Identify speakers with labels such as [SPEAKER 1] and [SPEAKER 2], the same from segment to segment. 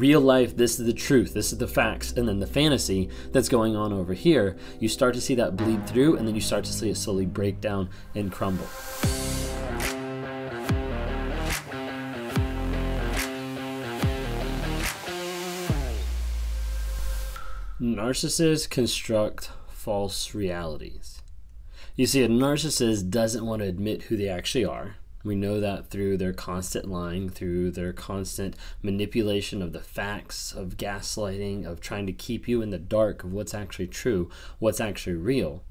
[SPEAKER 1] real life, this is the truth, this is the facts, and then the fantasy that's going on over here, you start to see that bleed through, and then you start to see it slowly break down and crumble. Narcissists construct false realities. You see, a narcissist doesn't want to admit who they actually are. We know that through their constant lying, through their constant manipulation of the facts, of gaslighting, of trying to keep you in the dark of what's actually true, what's actually real.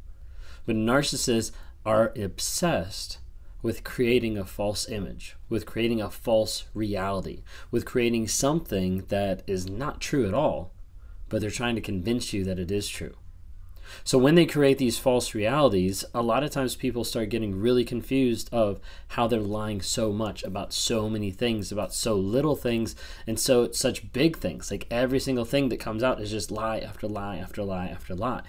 [SPEAKER 1] But narcissists are obsessed with creating a false image, with creating a false reality, with creating something that is not true at all, but they're trying to convince you that it is true. So when they create these false realities, a lot of times people start getting really confused of how they're lying so much about so many things, about so little things, and so such big things. Like every single thing that comes out is just lie after lie after lie after lie.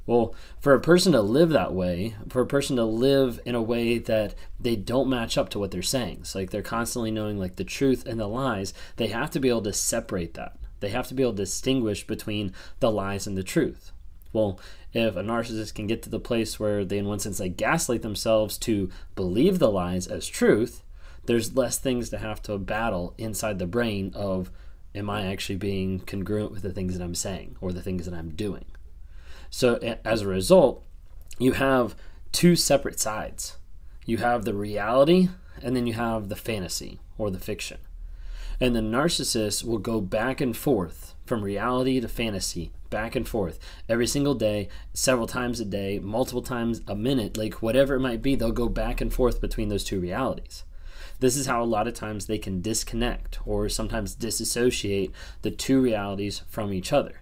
[SPEAKER 1] Well, for a person to live that way, for a person to live in a way that they don't match up to what they're saying, so like they're constantly knowing like the truth and the lies, they have to be able to separate that. They have to be able to distinguish between the lies and the truth. Well, if a narcissist can get to the place where they, in one sense, like gaslight themselves to believe the lies as truth, there's less things to have to battle inside the brain of, am I actually being congruent with the things that I'm saying or the things that I'm doing? So as a result, you have two separate sides. You have the reality, and then you have the fantasy or the fiction. And the narcissist will go back and forth from reality to fantasy, back and forth every single day, several times a day, multiple times a minute, like whatever it might be, they'll go back and forth between those two realities. This is how a lot of times they can disconnect or sometimes disassociate the two realities from each other.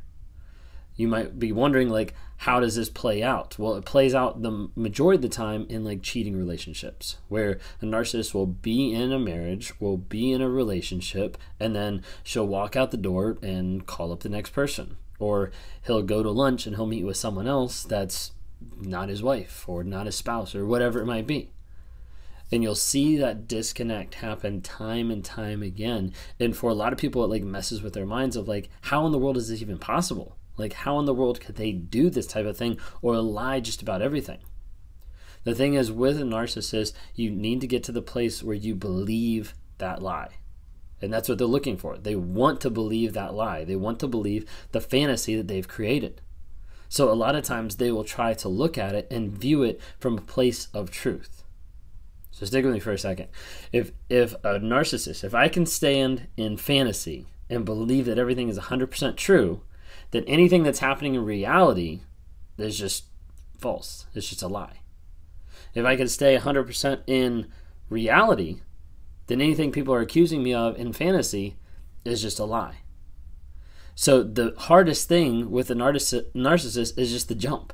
[SPEAKER 1] You might be wondering, like, how does this play out? Well, it plays out the majority of the time in like cheating relationships, where a narcissist will be in a marriage, will be in a relationship, and then she'll walk out the door and call up the next person. Or he'll go to lunch and he'll meet with someone else that's not his wife or not his spouse or whatever it might be. And you'll see that disconnect happen time and time again. And for a lot of people, it like messes with their minds of like, how in the world is this even possible? Like, how in the world could they do this type of thing or lie just about everything? The thing is, with a narcissist, you need to get to the place where you believe that lie. And that's what they're looking for. They want to believe that lie. They want to believe the fantasy that they've created. So a lot of times they will try to look at it and view it from a place of truth. So stick with me for a second. If a narcissist, if I can stand in fantasy and believe that everything is 100% true, then anything that's happening in reality is just false. It's just a lie. If I can stay 100% in reality, then anything people are accusing me of in fantasy is just a lie. So the hardest thing with a narcissist is just the jump.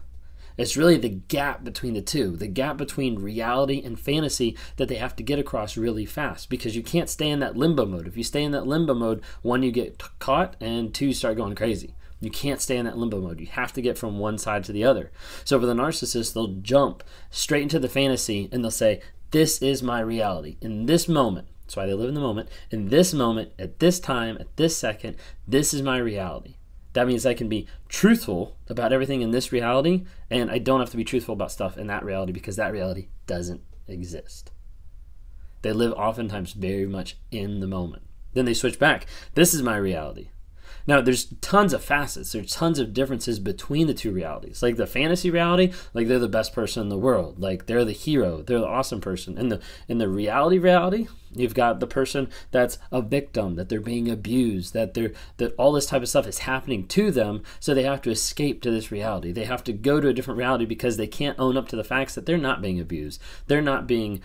[SPEAKER 1] It's really the gap between the two, the gap between reality and fantasy that they have to get across really fast, because you can't stay in that limbo mode. If you stay in that limbo mode, one, you get caught, and two, you start going crazy. You can't stay in that limbo mode. You have to get from one side to the other. So for the narcissist, they'll jump straight into the fantasy and they'll say, this is my reality. In this moment, that's why they live in the moment, in this moment, at this time, at this second, this is my reality. That means I can be truthful about everything in this reality, and I don't have to be truthful about stuff in that reality because that reality doesn't exist. They live oftentimes very much in the moment. Then they switch back. This is my reality. Now, there's tons of facets. There's tons of differences between the two realities. Like the fantasy reality, like they're the best person in the world. Like they're the hero. They're the awesome person. In the reality, you've got the person that's a victim, that they're being abused, that all this type of stuff is happening to them, so they have to escape to this reality. They have to go to a different reality because they can't own up to the facts that they're not being abused. They're not being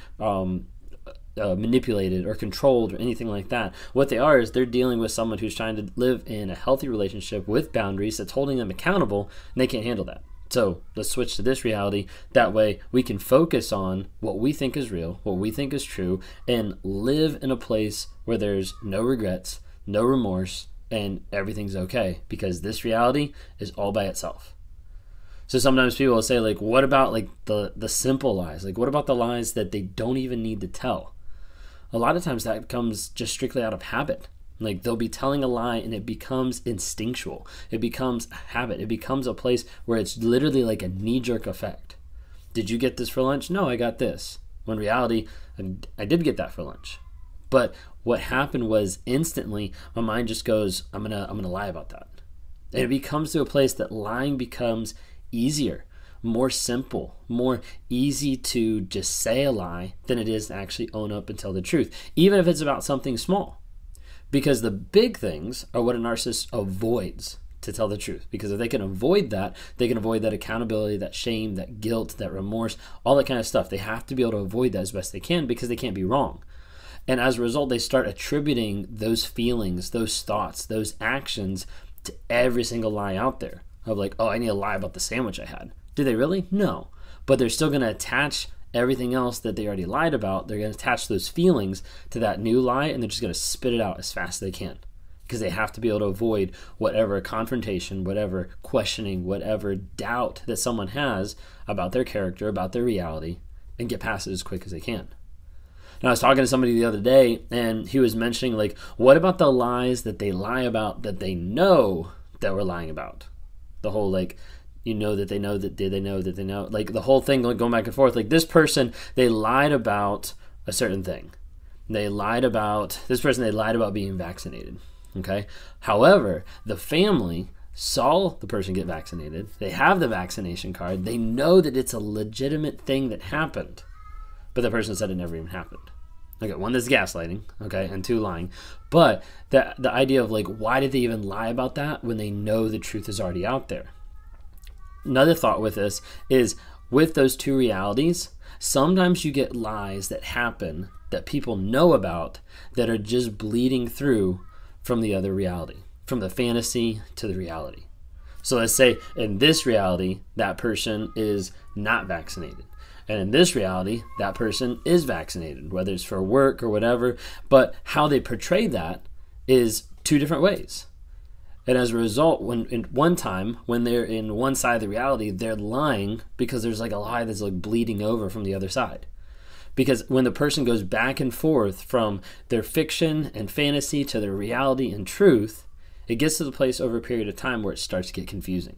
[SPEAKER 1] manipulated or controlled or anything like that. What they are is they're dealing with someone who's trying to live in a healthy relationship with boundaries that's holding them accountable, and they can't handle that. So let's switch to this reality. That way we can focus on what we think is real, what we think is true, and live in a place where there's no regrets, no remorse, and everything's okay, because this reality is all by itself. So sometimes people will say, like, what about like the simple lies? Like, what about the lies that they don't even need to tell? A lot of times that comes just strictly out of habit. Like they'll be telling a lie and it becomes instinctual. It becomes a habit. It becomes a place where it's literally like a knee-jerk effect. Did you get this for lunch? No, I got this. When in reality, I did get that for lunch. But what happened was instantly my mind just goes, I'm gonna lie about that. And it becomes to a place that lying becomes easier, more simple, more easy to just say a lie than it is to actually own up and tell the truth, even if it's about something small. Because the big things are what a narcissist avoids to tell the truth. Because if they can avoid that, they can avoid that accountability, that shame, that guilt, that remorse, all that kind of stuff. They have to be able to avoid that as best they can because they can't be wrong. And as a result, they start attributing those feelings, those thoughts, those actions to every single lie out there. Of like, oh, I need to lie about the sandwich I had. Do they really? No. But they're still going to attach everything else that they already lied about. They're going to attach those feelings to that new lie, and they're just going to spit it out as fast as they can because they have to be able to avoid whatever confrontation, whatever questioning, whatever doubt that someone has about their character, about their reality, and get past it as quick as they can. Now, I was talking to somebody the other day, and he was mentioning, like, what about the lies that they lie about that they know that we're lying about? The whole, like, you know that they know that did they know that they know, like the whole thing going back and forth. Like this person, they lied about a certain thing. They lied about being vaccinated. Okay. However, the family saw the person get vaccinated. They have the vaccination card. They know that it's a legitimate thing that happened, but the person said it never even happened. Okay, one, that's gaslighting, okay, and two, lying. But the idea of like, why did they even lie about that when they know the truth is already out there? Another thought with this is, with those two realities, sometimes you get lies that happen that people know about that are just bleeding through from the other reality, from the fantasy to the reality. So let's say in this reality, that person is not vaccinated. And in this reality, that person is vaccinated, whether it's for work or whatever. But how they portray that is two different ways. And as a result, when they're in one side of the reality, they're lying because there's like a lie that's like bleeding over from the other side. Because when the person goes back and forth from their fiction and fantasy to their reality and truth, it gets to the place over a period of time where it starts to get confusing.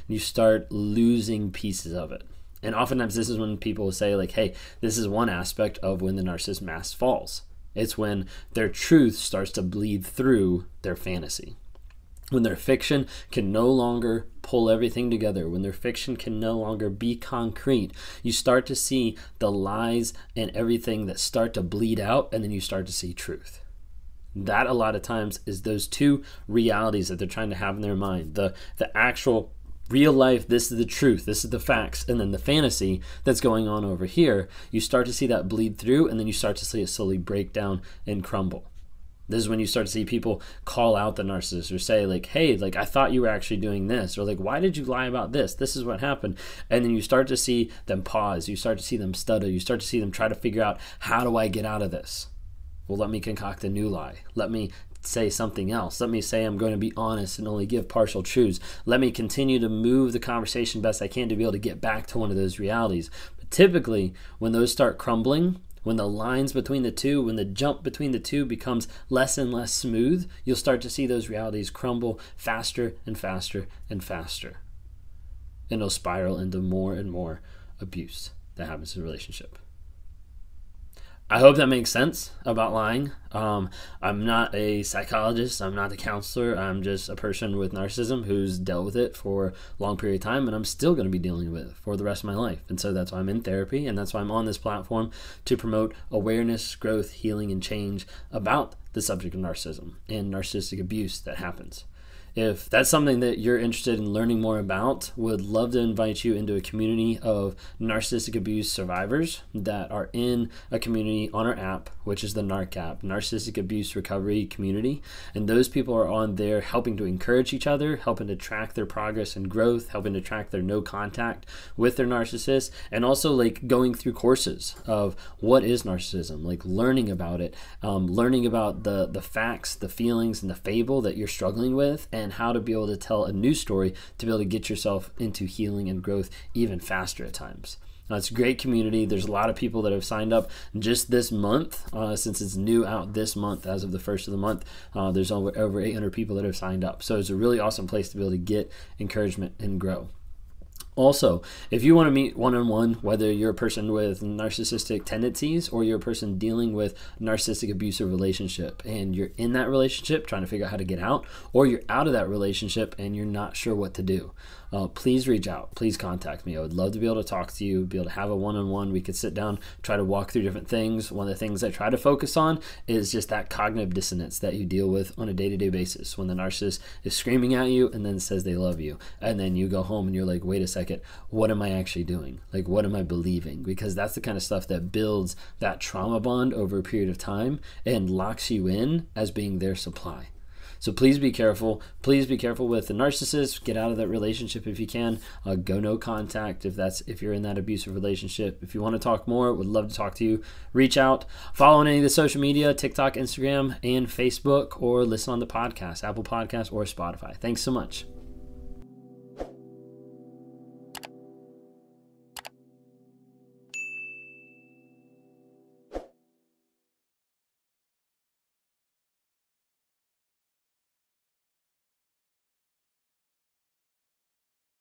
[SPEAKER 1] You start losing pieces of it. And oftentimes this is when people will say like, hey, this is one aspect of when the narcissist mask falls. It's when their truth starts to bleed through their fantasy. When their fiction can no longer pull everything together, when their fiction can no longer be concrete, you start to see the lies and everything that start to bleed out, and then you start to see truth. That a lot of times is those two realities that they're trying to have in their mind. The actual real life, this is the truth, this is the facts, and then the fantasy that's going on over here, you start to see that bleed through, and then you start to see it slowly break down and crumble. This is when you start to see people call out the narcissist or say like, hey, like I thought you were actually doing this, or like, why did you lie about this? This is what happened. And then you start to see them pause. You start to see them stutter. You start to see them try to figure out, how do I get out of this? Well, let me concoct a new lie. Let me say something else. Let me say I'm going to be honest and only give partial truths. Let me continue to move the conversation best I can to be able to get back to one of those realities. But typically, when those start crumbling, when the lines between the two, when the jump between the two becomes less and less smooth, you'll start to see those realities crumble faster and faster and faster. And it'll spiral into more and more abuse that happens in a relationship. I hope that makes sense about lying. I'm not a psychologist. I'm not a counselor. I'm just a person with narcissism who's dealt with it for a long period of time, and I'm still going to be dealing with it for the rest of my life. And so that's why I'm in therapy, and that's why I'm on this platform to promote awareness, growth, healing, and change about the subject of narcissism and narcissistic abuse that happens. If that's something that you're interested in learning more about, would love to invite you into a community of narcissistic abuse survivors that are in a community on our app, which is the NARC app, Narcissistic Abuse Recovery Community. And those people are on there helping to encourage each other, helping to track their progress and growth, helping to track their no contact with their narcissist, and also like going through courses of what is narcissism, like learning about it, learning about the facts, the feelings, and the fable that you're struggling with, and how to be able to tell a new story to be able to get yourself into healing and growth even faster at times. It's a great community. There's a lot of people that have signed up just this month, since it's new out this month. As of the first of the month, there's over 800 people that have signed up. So it's a really awesome place to be able to get encouragement and grow. Also, if you want to meet one-on-one, whether you're a person with narcissistic tendencies or you're a person dealing with narcissistic abusive relationship and you're in that relationship trying to figure out how to get out, or you're out of that relationship and you're not sure what to do, please reach out. Please contact me. I would love to be able to talk to you, be able to have a one-on-one. We could sit down, try to walk through different things. One of the things I try to focus on is just that cognitive dissonance that you deal with on a day-to-day basis when the narcissist is screaming at you and then says they love you. And then you go home and you're like, wait a second, what am I actually doing? Like, what am I believing? Because that's the kind of stuff that builds that trauma bond over a period of time and locks you in as being their supply. So please be careful. Please be careful with the narcissist. Get out of that relationship if you can. Go no contact if you're in that abusive relationship. If you want to talk more, would love to talk to you. Reach out. Follow on any of the social media, TikTok, Instagram, and Facebook, or listen on the podcast, Apple Podcasts or Spotify. Thanks so much.